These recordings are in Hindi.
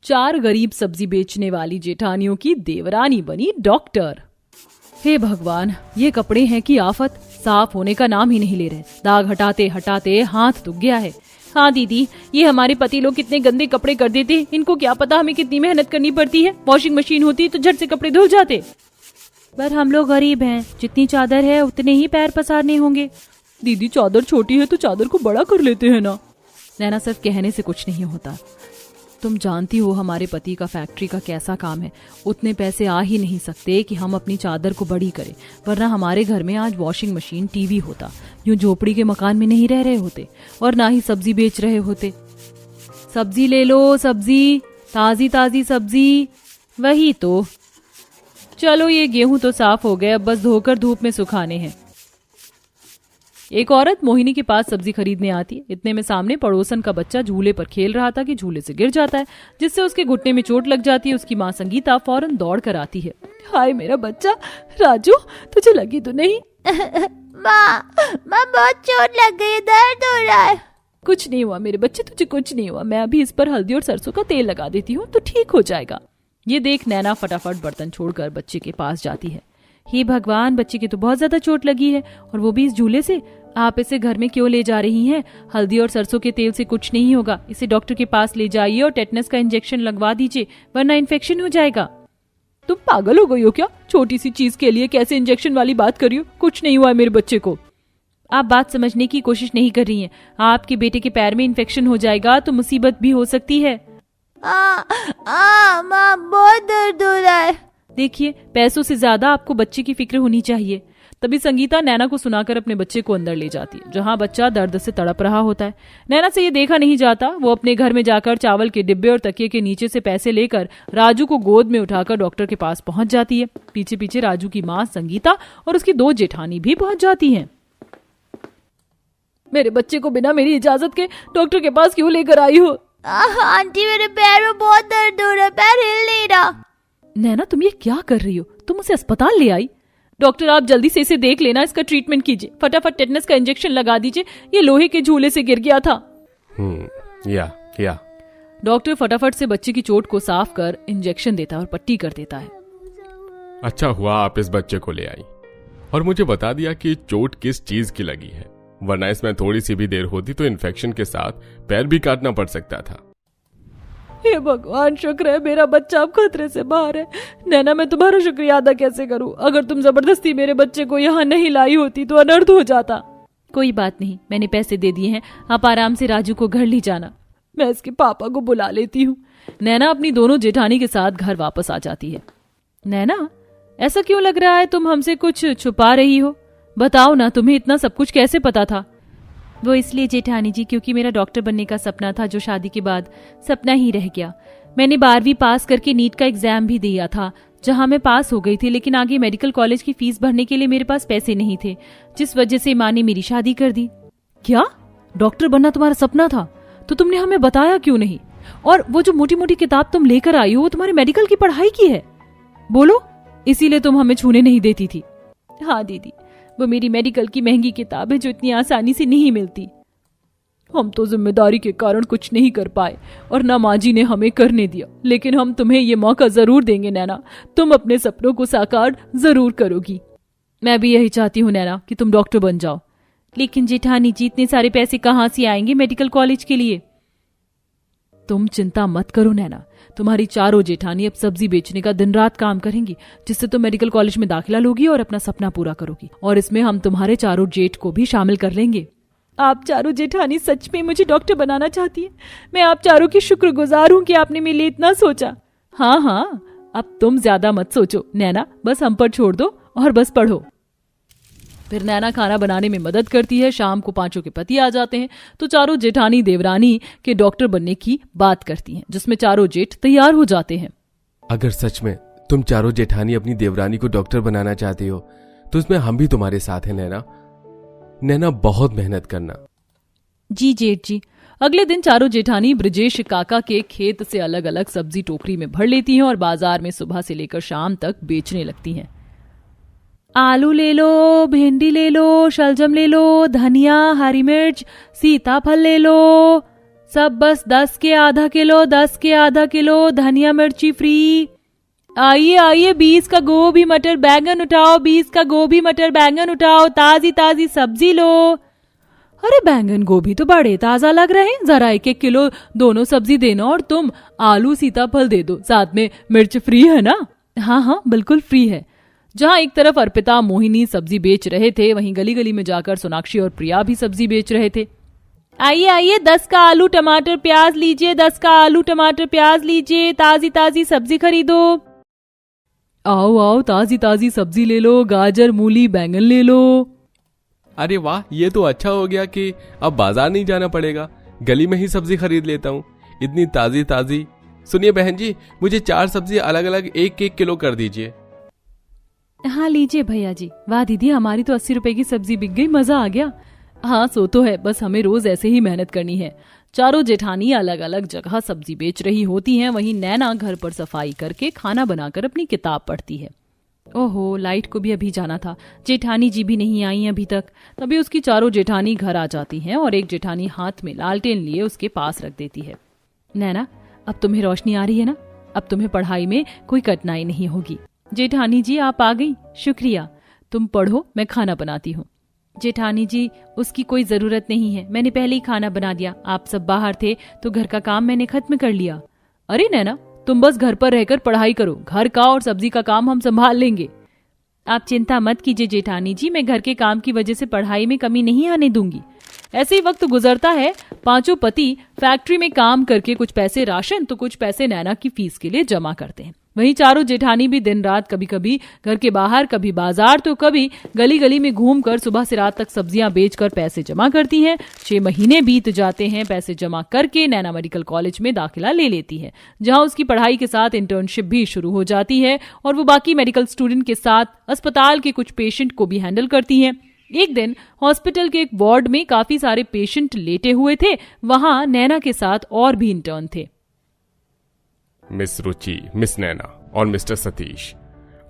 4 गरीब सब्जी बेचने वाली जेठानियों की देवरानी बनी डॉक्टर। हे भगवान, ये कपड़े हैं कि आफत, साफ होने का नाम ही नहीं ले रहे। दाग हटाते हटाते हाथ दुख गया है। हाँ दीदी, ये हमारे पति लोग कितने गंदे कपड़े कर देते, इनको क्या पता हमें कितनी मेहनत करनी पड़ती है। वॉशिंग मशीन होती तो झट से कपड़े धुल जाते। पर हम लोग गरीब हैं, जितनी चादर है उतने ही पैर पसारने होंगे। दीदी चादर छोटी है तो चादर को बड़ा कर लेते हैं ना। नैना, सिर्फ कहने से कुछ नहीं होता। तुम जानती हो हमारे पति का फैक्ट्री का कैसा काम है। उतने पैसे आ ही नहीं सकते कि हम अपनी चादर को बड़ी करें, वरना हमारे घर में आज वॉशिंग मशीन, टीवी होता। यूं झोपड़ी के मकान में नहीं रह रहे होते और ना ही सब्जी बेच रहे होते। सब्जी ले लो, सब्जी, ताजी ताजी सब्जी। वही तो। चलो, ये गेहूं तो साफ हो गए, अब बस धोकर धूप में सुखाने हैं। एक औरत मोहिनी के पास सब्जी खरीदने आती है। इतने में सामने पड़ोसन का बच्चा झूले पर खेल रहा था कि झूले से गिर जाता है, जिससे उसके घुटने में चोट लग जाती है। उसकी माँ संगीता फौरन दौड़ कर आती है। हाय मेरा बच्चा, राजू तुझे लगी तो नहीं? माँ बहुत चोट लग गई, दर्द हो रहा है। कुछ नहीं हुआ मेरे बच्चे, तुझे कुछ नहीं हुआ। मैं अभी इस पर हल्दी और सरसों का तेल लगा देती हूँ तो ठीक हो जाएगा। ये देख नैना फटाफट बर्तन छोड़कर बच्चे के पास जाती है। हे भगवान, बच्चे की तो बहुत ज्यादा चोट लगी है और वो भी इस झूले से। आप इसे घर में क्यों ले जा रही हैं? हल्दी और सरसों के तेल से कुछ नहीं होगा। इसे डॉक्टर के पास ले जाइए और टेटनस का इंजेक्शन लगवा दीजिए, वरना इन्फेक्शन हो जाएगा। तुम पागल हो गई हो क्या? छोटी सी चीज के लिए कैसे इंजेक्शन वाली बात कर रही हो? कुछ नहीं हुआ है मेरे बच्चे को। आप बात समझने की कोशिश नहीं कर रही हैं। आपके बेटे के पैर में इन्फेक्शन हो जाएगा तो मुसीबत भी हो सकती है। माँ बहुत दर्द हो रहा है। देखिए, पैसों से ज्यादा आपको बच्चे की फिक्र होनी चाहिए। तभी संगीता नैना को सुनाकर अपने बच्चे को अंदर ले जाती है, जहां बच्चा दर्द से तड़प रहा होता है। नैना से ये देखा नहीं जाता। वो अपने घर में जाकर चावल के डिब्बे और तकिए के नीचे से पैसे लेकर राजू को गोद में उठाकर डॉक्टर के पास पहुंच जाती है। पीछे पीछे राजू की माँ संगीता और उसकी 2 जेठानी भी पहुंच जाती हैं। मेरे बच्चे को बिना मेरी इजाजत के डॉक्टर के पास क्यों लेकर आई हो? आंटी, मेरे पैर में बहुत दर्द हो रहा है, पैर हिल नहीं रहा। नैना, तुम ये क्या कर रही हो? तुम उसे अस्पताल ले आई? डॉक्टर, आप जल्दी से इसे देख लेना, इसका ट्रीटमेंट कीजिए। फटाफट टेटनस का इंजेक्शन लगा दीजिए, ये लोहे के झूले से गिर गया था। या डॉक्टर फटाफट से बच्चे की चोट को साफ कर इंजेक्शन देता है और पट्टी कर देता है। अच्छा हुआ आप इस बच्चे को ले आई और मुझे बता दिया कि चोट किस चीज की लगी है, वरना इसमें थोड़ी सी भी देर होती तो इन्फेक्शन के साथ पैर भी काटना पड़ सकता था। हे भगवान, शुक्र है मेरा बच्चा अब खतरे से बाहर है। नैना, मैं तुम्हारा शुक्रिया अदा कैसे करूं? अगर तुम जबरदस्ती मेरे बच्चे को यहाँ नहीं लाई होती तो अनर्थ हो जाता। कोई बात नहीं, मैंने पैसे दे दिए हैं, आप आराम से राजू को घर ले जाना। मैं इसके पापा को बुला लेती हूँ। नैना अपनी दोनों जेठानी के साथ घर वापस आ जाती है। नैना, ऐसा क्यों लग रहा है तुम हमसे कुछ छुपा रही हो? बताओ ना, तुम्हें इतना सब कुछ कैसे पता था? वो इसलिए जेठानी जी, क्योंकि मेरा डॉक्टर बनने का सपना था जो शादी के बाद सपना ही रह गया। मैंने 12वीं पास करके नीट का एग्जाम भी दिया था, जहां मैं पास हो गई थी, लेकिन आगे मेडिकल कॉलेज की फीस भरने के लिए मेरे पास पैसे नहीं थे, जिस वजह से माँ ने मेरी शादी कर दी। क्या? डॉक्टर बनना तुम्हारा सपना था? तो तुमने हमें बताया क्यों नहीं? और वो जो मोटी मोटी किताब तुम लेकर आई हो, वो तुम्हारे मेडिकल की पढ़ाई की है? बोलो, इसीलिए तुम हमें छूने नहीं देती थी। हाँ दीदी, वो मेरी मेडिकल की महंगी किताब है जो इतनी आसानी से नहीं मिलती। हम तो जिम्मेदारी के कारण कुछ नहीं कर पाए और ना माँ जी ने हमें करने दिया, लेकिन हम तुम्हें ये मौका जरूर देंगे नैना, तुम अपने सपनों को साकार जरूर करोगी। मैं भी यही चाहती हूँ नैना कि तुम डॉक्टर बन जाओ। लेकिन जेठानी जी, इतने सारे पैसे कहाँ से आएंगे मेडिकल कॉलेज के लिए? तुम चिंता मत करो नैना, तुम्हारी 4 जेठानी अब सब्जी बेचने का दिन रात काम करेंगी, जिससे तुम मेडिकल कॉलेज में दाखिला लोगी और अपना सपना पूरा करोगी। और इसमें हम तुम्हारे 4 जेठ को भी शामिल कर लेंगे। आप 4 जेठानी सच में मुझे डॉक्टर बनाना चाहती है। मैं आप 4 की शुक्रगुजार हूँ कि आपने मेरे लिए इतना सोचा। हाँ, अब तुम ज्यादा मत सोचो नैना, बस हम पर छोड़ दो और बस पढ़ो। फिर नैना खाना बनाने में मदद करती है। शाम को 5 के पति आ जाते हैं तो 4 जेठानी देवरानी के डॉक्टर बनने की बात करती हैं, जिसमें 4 जेठ तैयार हो जाते हैं। अगर सच में तुम 4 जेठानी अपनी देवरानी को डॉक्टर बनाना चाहते हो तो इसमें हम भी तुम्हारे साथ हैं नैना, बहुत मेहनत करना। जी जेठ जी। अगले दिन 4 जेठानी ब्रजेश काका के खेत से अलग अलग सब्जी टोकरी में भर लेती हैं और बाजार में सुबह से लेकर शाम तक बेचने लगती हैं। आलू ले लो, भिंडी ले लो, शलजम ले लो, धनिया, हरी मिर्च, सीताफल ले लो। सब बस 10 के आधा किलो, 10 के आधा किलो, धनिया मिर्ची फ्री। आइए आइए, 20 का गोभी मटर बैंगन उठाओ, 20 का गोभी मटर बैंगन उठाओ, ताजी ताजी सब्जी लो। अरे बैंगन गोभी तो बड़े ताजा लग रहे हैं, जरा 1-1 किलो दोनों सब्जी देना, और तुम आलू सीताफल दे दो, साथ में मिर्च फ्री है ना? हाँ हाँ बिल्कुल फ्री है। जहाँ एक तरफ अर्पिता मोहिनी सब्जी बेच रहे थे, वहीं गली गली में जाकर सोनाक्षी और प्रिया भी सब्जी बेच रहे थे। आइए आइए, 10 का आलू टमाटर प्याज लीजिए, 10 का आलू टमाटर प्याज लीजिए, ताजी ताजी सब्जी खरीदो। आओ आओ, ताजी ताजी सब्जी ले लो, गाजर मूली बैंगन ले लो। अरे वाह, ये तो अच्छा हो गया कि अब बाजार नहीं जाना पड़ेगा, गली में ही सब्जी खरीद लेता हूँ, इतनी ताजी ताजी। सुनिए बहन जी, मुझे 4 सब्जी अलग अलग 1-1 किलो कर दीजिए। हाँ लीजिए भैया जी। वाह दीदी, हमारी तो 80 रुपए की सब्जी बिक गई, मजा आ गया। हाँ सो तो है, बस हमें रोज ऐसे ही मेहनत करनी है। चारों जेठानी अलग अलग जगह सब्जी बेच रही होती हैं, वहीं नैना घर पर सफाई करके खाना बनाकर अपनी किताब पढ़ती है। ओहो, लाइट को भी अभी जाना था, जेठानी जी भी नहीं आई अभी तक। तभी उसकी चारों जेठानी घर आ जाती हैं और एक जेठानी हाथ में लालटेन लिए उसके पास रख देती है। नैना, अब तुम्हें रोशनी आ रही है ना? अब तुम्हें पढ़ाई में कोई कठिनाई नहीं होगी। जेठानी जी आप आ गई, शुक्रिया। तुम पढ़ो, मैं खाना बनाती हूँ। जेठानी जी, उसकी कोई जरूरत नहीं है, मैंने पहले ही खाना बना दिया। आप सब बाहर थे तो घर का काम मैंने खत्म कर लिया। अरे नैना, तुम बस घर पर रहकर पढ़ाई करो, घर का और सब्जी का काम हम संभाल लेंगे। आप चिंता मत कीजिए जेठानी जी, मैं घर के काम की वजह से पढ़ाई में कमी नहीं आने दूंगी। ऐसे ही वक्त गुजरता है, 5 पति फैक्ट्री में काम करके कुछ पैसे राशन तो कुछ पैसे नैना की फीस के लिए जमा करते हैं। वहीं चारों जेठानी भी दिन रात, कभी कभी घर के बाहर, कभी बाजार तो कभी गली गली में घूमकर सुबह से रात तक सब्जियां बेचकर पैसे जमा करती हैं। 6 महीने बीत जाते हैं। पैसे जमा करके नैना मेडिकल कॉलेज में दाखिला ले लेती है, जहां उसकी पढ़ाई के साथ इंटर्नशिप भी शुरू हो जाती है और वो बाकी मेडिकल स्टूडेंट के साथ अस्पताल के कुछ पेशेंट को भी हैंडल करती हैं। एक दिन हॉस्पिटल के एक वार्ड में काफी सारे पेशेंट लेटे हुए थे। वहां नैना के साथ और भी इंटर्न थे। मिस रुचि, मिस नैना और मिस्टर सतीश,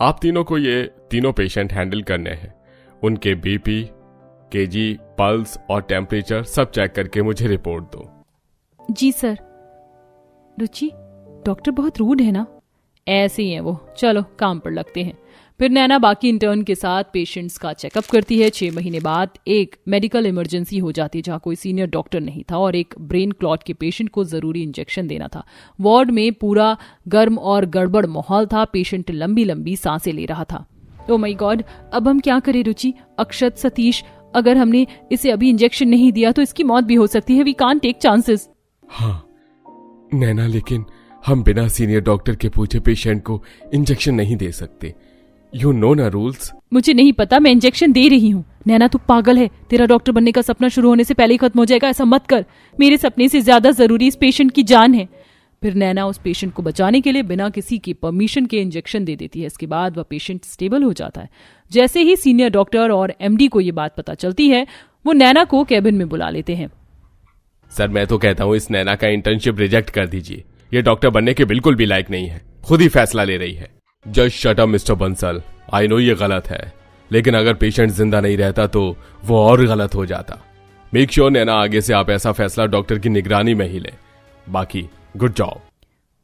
आप तीनों को ये तीनों पेशेंट हैंडल करने हैं। उनके बीपी, केजी, पल्स और टेम्परेचर सब चेक करके मुझे रिपोर्ट दो। जी सर। रुचि, डॉक्टर बहुत रूड है ना? ऐसे ही है वो, चलो काम पर लगते हैं। फिर नैना बाकी इंटर्न के साथ पेशेंट्स का चेकअप करती है। 6 महीने बाद एक मेडिकल इमरजेंसी हो जाती है, जहां कोई सीनियर डॉक्टर नहीं था और एक ब्रेन क्लॉट के पेशेंट को जरूरी इंजेक्शन देना था। वार्ड में पूरा गर्म और गड़बड़ माहौल था। पेशेंट लंबी लंबी सांसें ले रहा था। ओह माय गॉड, अब हम क्या करें रुचि? अक्षत, सतीश, अगर हमने इसे अभी इंजेक्शन नहीं दिया तो इसकी मौत भी हो सकती है। We can't take chances. हाँ नैना, लेकिन हम बिना सीनियर डॉक्टर के पूछे पेशेंट को इंजेक्शन नहीं दे सकते। यू नो ना रूल्स। मुझे नहीं पता, मैं इंजेक्शन दे रही हूँ। नैना तू पागल है, तेरा डॉक्टर बनने का सपना शुरू होने से पहले ही खत्म हो जाएगा। ऐसा मत कर, मेरे सपने से ज्यादा जरूरी इस पेशेंट की जान है। फिर नैना उस पेशेंट को बचाने के लिए बिना किसी की परमिशन के इंजेक्शन दे देती है। इसके बाद वह पेशेंट स्टेबल हो जाता है। जैसे ही सीनियर डॉक्टर और एमडी को ये बात पता चलती है, वो नैना को कैबिन में बुला लेते हैं। सर, मैं तो कहता हूँ इस नैना का इंटर्नशिप रिजेक्ट कर दीजिए। ये डॉक्टर बनने के बिल्कुल भी लायक नहीं है, खुद ही फैसला ले रही है। Just shut up mister Bansal. I know ये गलत है, लेकिन अगर पेशेंट जिंदा नहीं रहता तो वो और गलत हो जाता। मेक श्योर नैना, आगे से आप ऐसा फैसला डॉक्टर की निगरानी में ही ले। बाकी good job.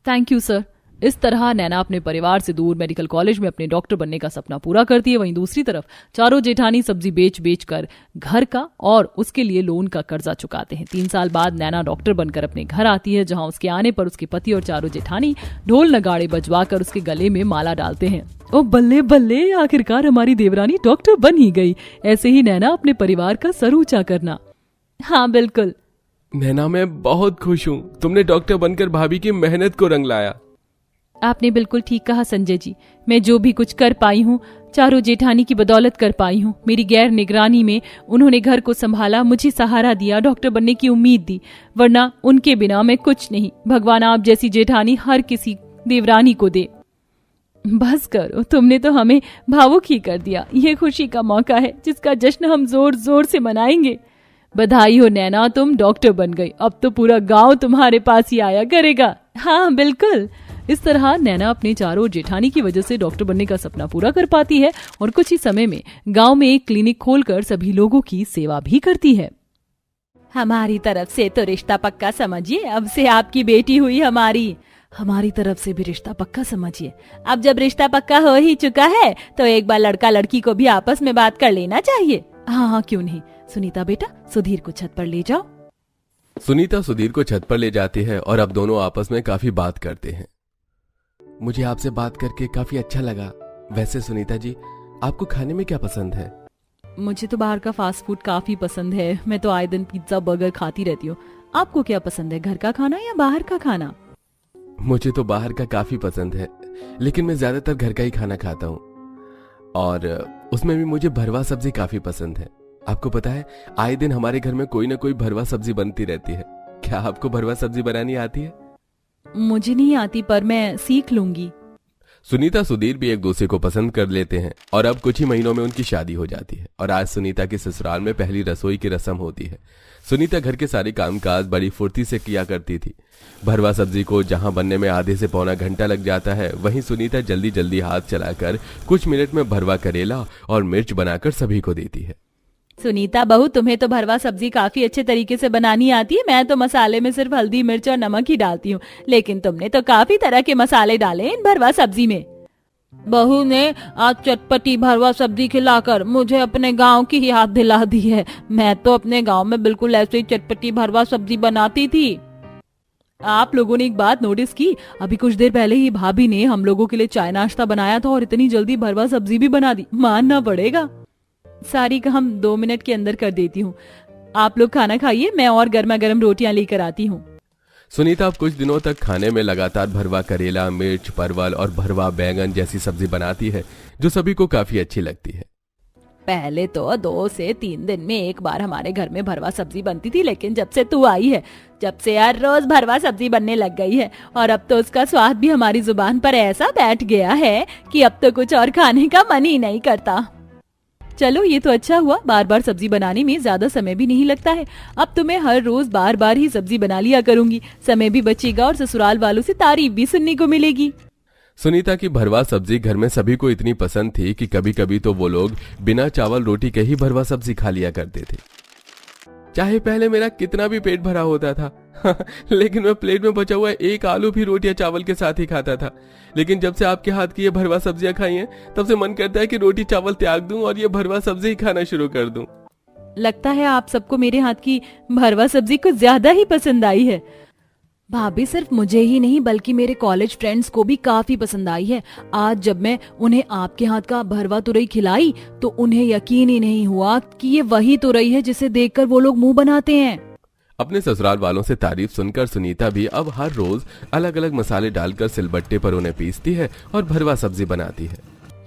Thank you sir. इस तरह नैना अपने परिवार से दूर मेडिकल कॉलेज में अपने डॉक्टर बनने का सपना पूरा करती है। वहीं दूसरी तरफ चारों जेठानी सब्जी बेच बेच कर घर का और उसके लिए लोन का कर्जा चुकाते हैं। 3 साल बाद नैना डॉक्टर बनकर अपने घर आती है, जहां उसके आने पर उसके पति और चारों जेठानी ढोल नगाड़े बजवा कर उसके गले में माला डालते हैं। ओ बल्ले बल्ले, आखिरकार हमारी देवरानी डॉक्टर बन ही गई। ऐसे ही नैना अपने परिवार का सर ऊंचा करना। हाँ बिल्कुल नैना, मैं बहुत खुश हूँ, तुमने डॉक्टर बनकर भाभी की मेहनत को रंग लाया। आपने बिल्कुल ठीक कहा संजय जी। मैं जो भी कुछ कर पाई हूँ चारों जेठानी की बदौलत कर पाई हूँ। मेरी गैर निगरानी में उन्होंने घर को संभाला, मुझे सहारा दिया, डॉक्टर बनने की उम्मीद दी, वरना उनके बिना मैं कुछ नहीं। भगवान आप जैसी जेठानी हर किसी देवरानी को दे। बस करो, तुमने तो हमें भावुक ही कर दिया। ये खुशी का मौका है जिसका जश्न हम जोर जोर से मनाएंगे। बधाई हो नैना, तुम डॉक्टर बन गई। अब तो पूरा गांव तुम्हारे पास ही आया करेगा। हाँ बिल्कुल। इस तरह नैना अपने चारों जेठानी की वजह से डॉक्टर बनने का सपना पूरा कर पाती है और कुछ ही समय में गांव में एक क्लिनिक खोलकर सभी लोगों की सेवा भी करती है। हमारी तरफ से तो रिश्ता पक्का समझिए, अब से आपकी बेटी हुई हमारी तरफ से भी रिश्ता पक्का समझिए। अब जब रिश्ता पक्का हो ही चुका है तो एक बार लड़का लड़की को भी आपस में बात कर लेना चाहिए। हाँ, क्यों नहीं। सुनीता बेटा, सुधीर को छत पर ले जाओ। सुनीता सुधीर को छत पर ले जाती है और अब दोनों आपस में काफी बात करते हैं। मुझे आपसे बात करके काफी अच्छा लगा। वैसे सुनीता जी, आपको खाने में क्या पसंद है? मुझे तो बाहर का फास्ट फूड काफी पसंद है। मैं तो आए दिन पिज्जा बर्गर खाती रहती हूँ। आपको क्या पसंद है, घर का खाना या बाहर का खाना? मुझे तो बाहर का काफी पसंद है, लेकिन मैं ज्यादातर घर का ही खाना खाता हूँ, और उसमें भी मुझे भरवा सब्जी काफी पसंद है। आपको पता है, आए दिन हमारे घर में कोई ना कोई भरवा सब्जी बनती रहती है। क्या आपको भरवा सब्जी बनानी आती है? मुझे नहीं आती, पर मैं सीख लूंगी। सुनीता सुधीर भी एक दूसरे को पसंद कर लेते हैं और अब कुछ ही महीनों में उनकी शादी हो जाती है और आज सुनीता के ससुराल में पहली रसोई की रस्म होती है। सुनीता घर के सारे कामकाज बड़ी फुर्ती से किया करती थी। भरवा सब्जी को जहां बनने में आधे से पौना घंटा लग जाता है, वहीं सुनीता जल्दी जल्दी हाथ चलाकर कुछ मिनट में भरवा करेला और मिर्च बनाकर सभी को देती है। सुनीता बहू, तुम्हें तो भरवा सब्जी काफी अच्छे तरीके से बनानी आती है। मैं तो मसाले में सिर्फ हल्दी मिर्च और नमक ही डालती हूँ, लेकिन तुमने तो काफी तरह के मसाले डाले इन भरवा सब्जी में। बहू ने आज चटपटी भरवा सब्जी खिलाकर मुझे अपने गांव की याद दिला दी है। मैं तो अपने गांव में बिल्कुल ऐसे ही चटपटी भरवा सब्जी बनाती थी। आप लोगों ने एक बात नोटिस की, अभी कुछ देर पहले ही भाभी ने हम लोगों के लिए चाय नाश्ता बनाया था और इतनी जल्दी भरवा सब्जी भी बना दी। मानना पड़ेगा। सारी काम 2 मिनट के अंदर कर देती हूँ। आप लोग खाना खाइए, मैं और गर्मा गर्म रोटियां लेकर आती हूँ। सुनीता अब कुछ दिनों तक खाने में लगातार भरवा करेला, मिर्च, परवल और भरवा बैंगन जैसी सब्जी बनाती है, जो सभी को काफी अच्छी लगती है। पहले तो 2 से 3 दिन में एक बार हमारे घर में भरवा सब्जी बनती थी, लेकिन जब से तू आई है, जब से हर रोज भरवा सब्जी बनने लग गई है, और अब तो उसका स्वाद भी हमारी जुबान पर ऐसा बैठ गया है कि अब तो कुछ और खाने का मन ही नहीं करता। चलो, ये तो अच्छा हुआ, बार बार सब्जी बनाने में ज्यादा समय भी नहीं लगता है। अब तो मैं हर रोज बार बार ही सब्जी बना लिया करूंगी, समय भी बचेगा और ससुराल वालों से तारीफ भी सुनने को मिलेगी। सुनीता की भरवा सब्जी घर में सभी को इतनी पसंद थी कि कभी कभी तो वो लोग बिना चावल रोटी के ही भरवा सब्जी खा लिया करते थे। चाहे पहले मेरा कितना भी पेट भरा होता था लेकिन मैं प्लेट में बचा हुआ एक आलू भी रोटी या चावल के साथ ही खाता था। लेकिन जब से आपके हाथ की ये भरवा सब्जियां खाई हैं, तब से मन करता है कि रोटी चावल त्याग दूं और ये भरवा सब्जी ही खाना शुरू कर दूं। लगता है आप सबको मेरे हाथ की भरवा सब्जी कुछ ज्यादा ही पसंद आई है। भाभी, सिर्फ मुझे ही नहीं बल्कि मेरे कॉलेज फ्रेंड्स को भी काफी पसंद आई है। आज जब मैं उन्हें आपके हाथ का भरवा तुरई खिलाई तो उन्हें यकीन ही नहीं हुआ कि ये वही तुरई है जिसे देखकर वो लोग मुंह बनाते हैं। अपने ससुराल वालों से तारीफ सुनकर सुनीता भी अब हर रोज अलग अलग मसाले डालकर सिलबट्टे पर उन्हें पीसती है और भरवा सब्जी बनाती है।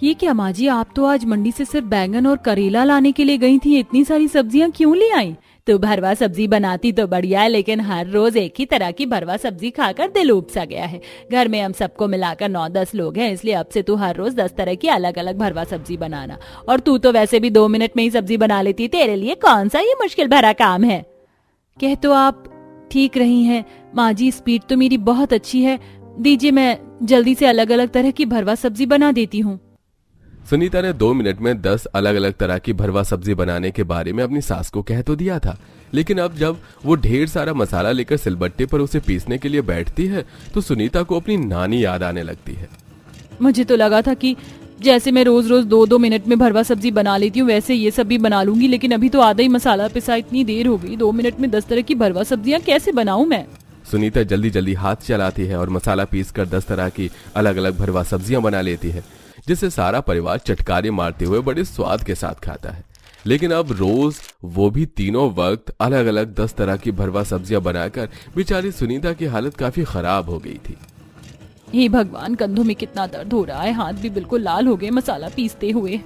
ये क्या माँ जी, आप तो आज मंडी से सिर्फ बैंगन और करेला लाने के लिए गई थी, इतनी सारी सब्जियां क्यों ले आई? तो भरवा सब्जी बनाती तो बढ़िया है, लेकिन हर रोज एक ही तरह की भरवा सब्जी खाकर दिल ऊब सा गया है। घर में हम सबको मिलाकर 9-10 लोग हैं, इसलिए अब से तू हर रोज 10 तरह की अलग अलग भरवा सब्जी बनाना। और तू तो वैसे भी 2 मिनट में ही सब्जी बना लेती, तेरे लिए कौन सा ये मुश्किल भरा काम है? कह तो आप ठीक रही हैं माँ जी, स्पीड तो मेरी बहुत अच्छी है। दीजिए, मैं जल्दी से अलग अलग तरह की भरवा सब्जी बना देती हूँ। सुनीता ने 2 मिनट में 10 अलग अलग तरह की भरवा सब्जी बनाने के बारे में अपनी सास को कह तो दिया था, लेकिन अब जब वो ढेर सारा मसाला लेकर सिलबट्टे पर उसे पीसने के लिए बैठती है तो सुनीता को अपनी नानी याद आने लगती है। मुझे तो लगा था कि जैसे मैं रोज रोज 2-2 मिनट में भरवा सब्जी बना लेती हूँ, वैसे ये सब भी बना लूंगी, लेकिन अभी तो आधा ही मसाला पिसा, इतनी देर हो गई। 2 मिनट में 10 तरह की भरवा सब्जियां कैसे बनाऊं मैं? सुनीता जल्दी जल्दी हाथ चलाती है और मसाला पीसकर 10 तरह की अलग अलग भरवा सब्जियां बना लेती है, जिसे सारा परिवार चटकारे मारते हुए बड़े स्वाद के साथ खाता है। लेकिन अब रोज वो भी तीनों वक्त अलग अलग 10 तरह की भरवा सब्जियां बनाकर बेचारी सुनीता की हालत काफी खराब हो गई थी। हे भगवान, कंधों में कितना दर्द हो रहा है, हाथ भी बिल्कुल लाल हो गए मसाला पीसते हुए।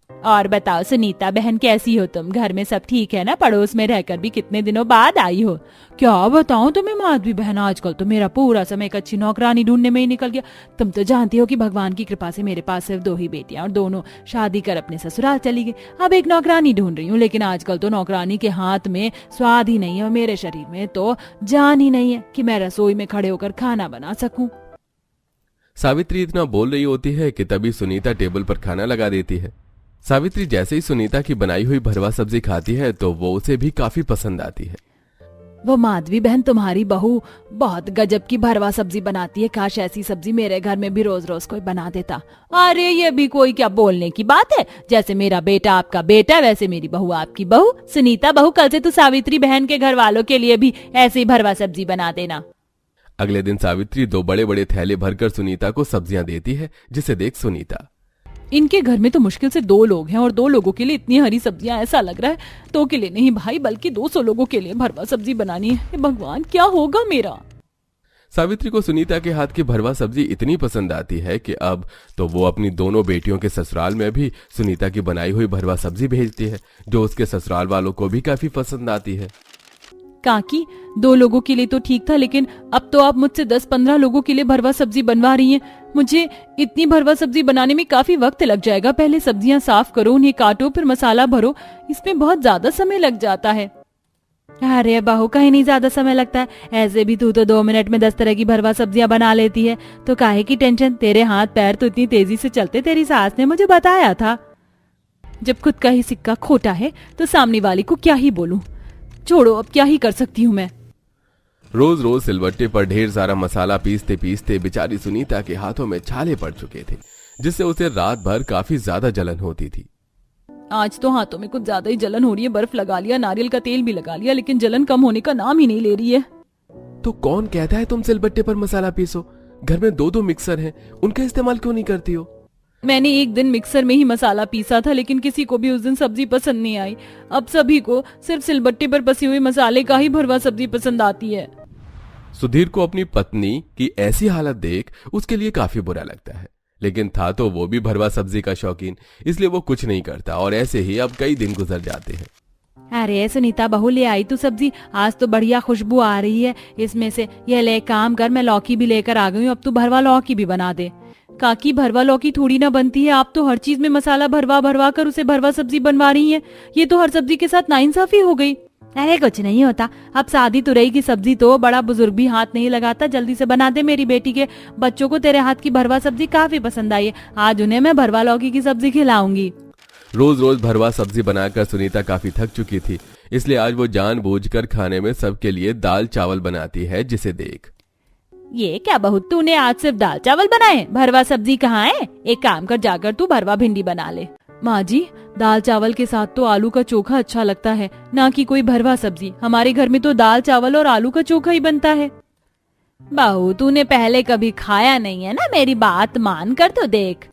और बताओ सुनीता बहन, कैसी हो तुम? घर में सब ठीक है ना? पड़ोस में रहकर भी कितने दिनों बाद आई हो। क्या बताऊं तुम्हें माधवी बहन, आजकल तो मेरा पूरा समय एक अच्छी नौकरानी ढूंढने में ही निकल गया। तुम तो जानती हो कि भगवान की कृपा से मेरे पास सिर्फ 2 ही बेटियां और दोनों शादी कर अपने ससुराल चली गई। अब एक नौकरानी ढूंढ रही हूँ, लेकिन आजकल तो नौकरानी के हाथ में स्वाद ही नहीं है और मेरे शरीर में तो जान ही नहीं है कि मैं रसोई में खड़े होकर खाना बना सकूं। सावित्री इतना बोल रही होती है कि तभी सुनीता टेबल पर खाना लगा देती है। सावित्री जैसे ही सुनीता की बनाई हुई भरवा सब्जी खाती है तो वो उसे भी काफी पसंद आती है। वो माधवी बहन तुम्हारी बहू बहुत गजब की भरवा सब्जी बनाती है। काश ऐसी सब्जी मेरे घर में भी रोज रोज कोई बना देता। अरे ये भी कोई क्या बोलने की बात है। जैसे मेरा बेटा आपका बेटा वैसे मेरी बहू आपकी बहू। सुनीता बहू, कल से तू सावित्री बहन के घर वालों के लिए भी ऐसी भरवा सब्जी बना देना। अगले दिन सावित्री 2 बड़े बड़े थैले भरकर सुनीता को सब्जियां देती है, जिसे देख सुनीता, इनके घर में तो मुश्किल से 2 लोग हैं और 2 लोगों के लिए इतनी हरी सब्जियां, ऐसा लग रहा है 2 के लिए नहीं भाई बल्कि 200 लोगों के लिए भरवा सब्जी बनानी है। हे भगवान, क्या होगा मेरा। सावित्री को सुनीता के हाथ की भरवा सब्जी इतनी पसंद आती है कि अब तो वो अपनी दोनों बेटियों के ससुराल में भी सुनीता की बनाई हुई भरवा सब्जी भेजती है, जो उसके ससुराल वालों को भी काफी पसंद आती है। काकी, 2 लोगों के लिए तो ठीक था, लेकिन अब तो आप मुझसे 10-15 लोगों के लिए भरवा सब्जी बनवा रही हैं। मुझे इतनी भरवा सब्जी बनाने में काफी वक्त लग जाएगा। पहले सब्जियां साफ करो, उन्हें काटो, फिर मसाला भरो, इसमें बहुत ज्यादा समय लग जाता है। अरे बहू, कहीं नहीं ज्यादा समय लगता है। ऐसे भी तू तो 2 मिनट में 10 तरह की भरवा सब्जियां बना लेती है, तो काहे की टेंशन। तेरे हाथ पैर तो इतनी तेजी से चलते, तेरी सास ने मुझे बताया था। जब खुद का ही सिक्का खोटा है तो सामने वाली को क्या ही बोलूं। छोड़ो, अब क्या ही कर सकती हूँ मैं। रोज रोज सिलबट्टे पर ढेर सारा मसाला पीसते पीसते बेचारी सुनीता के हाथों में छाले पड़ चुके थे, जिससे उसे रात भर काफी ज्यादा जलन होती थी। आज तो हाथों में कुछ ज्यादा ही जलन हो रही है। बर्फ लगा लिया, नारियल का तेल भी लगा लिया, लेकिन जलन कम होने का नाम ही नहीं ले रही है। तो कौन कहता है तुम सिलबट्टे पर मसाला पीसो? घर में 2 मिक्सर हैं, उनका इस्तेमाल क्यों नहीं करती हो? मैंने एक दिन मिक्सर में ही मसाला पीसा था, लेकिन किसी को भी उस दिन सब्जी पसंद नहीं आई। अब सभी को सिर्फ सिलबट्टे पर पसी हुई मसाले का ही भरवा सब्जी पसंद आती है। सुधीर को अपनी पत्नी की ऐसी हालत देख उसके लिए काफी बुरा लगता है, लेकिन था तो वो भी भरवा सब्जी का शौकीन, इसलिए वो कुछ नहीं करता और ऐसे ही अब कई दिन गुजर जाते हैं। अरे सुनीता बहू, ले आई तू सब्जी? आज तो बढ़िया खुशबू आ रही है इसमें से। ये ले, काम कर, मैं लौकी भी लेकर आ गई हूँ, अब तू भरवा लौकी भी बना दे। काकी, भरवा लौकी थोड़ी ना बनती है। आप तो हर चीज में मसाला भरवा भरवा कर उसे भरवा सब्जी बनवा रही हैं। ये तो हर सब्जी के साथ नाइंसाफी हो गई। अरे कुछ नहीं होता, अब शादी तुरई की सब्जी तो बड़ा बुजुर्ग भी हाथ नहीं लगाता। जल्दी से बना दे, मेरी बेटी के बच्चों को तेरे हाथ की भरवा सब्जी काफी पसंद आई है। आज उन्हें मैं भरवा लौकी की सब्जी खिलाऊंगी। रोज रोज भरवा सब्जी बनाकर सुनीता काफी थक चुकी थी, इसलिए आज वो जानबूझकर खाने में सबके लिए दाल चावल बनाती है, जिसे देख, ये क्या बहू, तूने आज सिर्फ दाल चावल बनाए? भरवा सब्जी कहाँ है? एक काम कर, जाकर तू भरवा भिंडी बना ले। माँ जी, दाल चावल के साथ तो आलू का चोखा अच्छा लगता है, ना कि कोई भरवा सब्जी। हमारे घर में तो दाल चावल और आलू का चोखा ही बनता है। बहू, तूने पहले कभी खाया नहीं है ना, मेरी बात मान कर तो देख।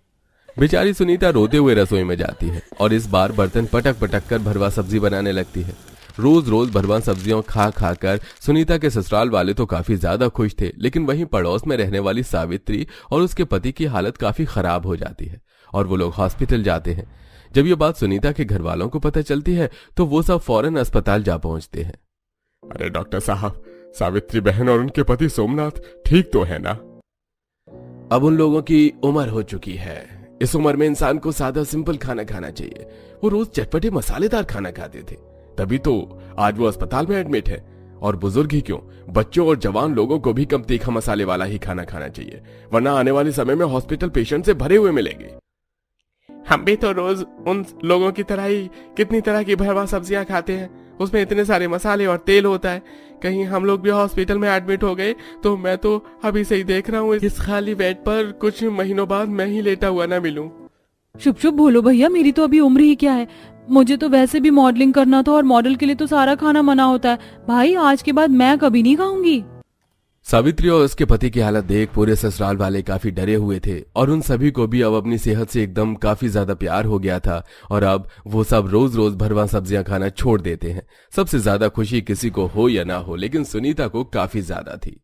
बेचारी सुनीता रोते हुए रसोई में जाती है और इस बार बर्तन पटक पटक कर भरवा सब्जी बनाने लगती है। रोज रोज भरवा सब्जियों खा खा कर सुनीता के ससुराल वाले तो काफी ज्यादा खुश थे, लेकिन वहीं पड़ोस में रहने वाली सावित्री और उसके पति की हालत काफी खराब हो जाती है और वो लोग हॉस्पिटल जाते हैं। जब ये बात सुनीता के घर वालों को पता चलती है तो वो सब फौरन अस्पताल जा पहुंचते हैं। अरे डॉक्टर साहब, सावित्री बहन और उनके पति सोमनाथ ठीक तो है ना? अब उन लोगों की उम्र हो चुकी है। इस उम्र में इंसान को सादा सिंपल खाना खाना चाहिए। वो रोज चटपटे मसालेदार खाना खाते थे, तभी तो आज वो अस्पताल में एडमिट है। और बुजुर्ग ही क्यों, बच्चों और जवान लोगों को भी कम तीखा मसाले वाला ही खाना खाना चाहिए, वरना आने वाले समय में हॉस्पिटल पेशेंट से भरे हुए मिलेंगे। हम भी तो रोज उन लोगों की तरह ही कितनी तरह की भरवा सब्जियां खाते हैं, उसमें इतने सारे मसाले और तेल होता है। कहीं हम लोग भी हॉस्पिटल में एडमिट हो गए तो मैं तो अभी से ही देख रहा हूँ इस खाली बेड पर कुछ महीनों बाद मैं ही लेटा हुआ ना मिलूं। शुभ शुभ बोलो भैया, मेरी तो अभी उम्र ही क्या है। मुझे तो वैसे भी मॉडलिंग करना था और मॉडल के लिए तो सारा खाना मना होता है। भाई, आज के बाद मैं कभी नहीं खाऊंगी। सावित्री और उसके पति की हालत देख पूरे ससुराल वाले काफी डरे हुए थे और उन सभी को भी अब अपनी सेहत से एकदम काफी ज्यादा प्यार हो गया था और अब वो सब रोज रोज भरवा सब्जियां खाना छोड़ देते हैं। सबसे ज्यादा खुशी किसी को हो या ना हो, लेकिन सुनीता को काफी ज्यादा थी।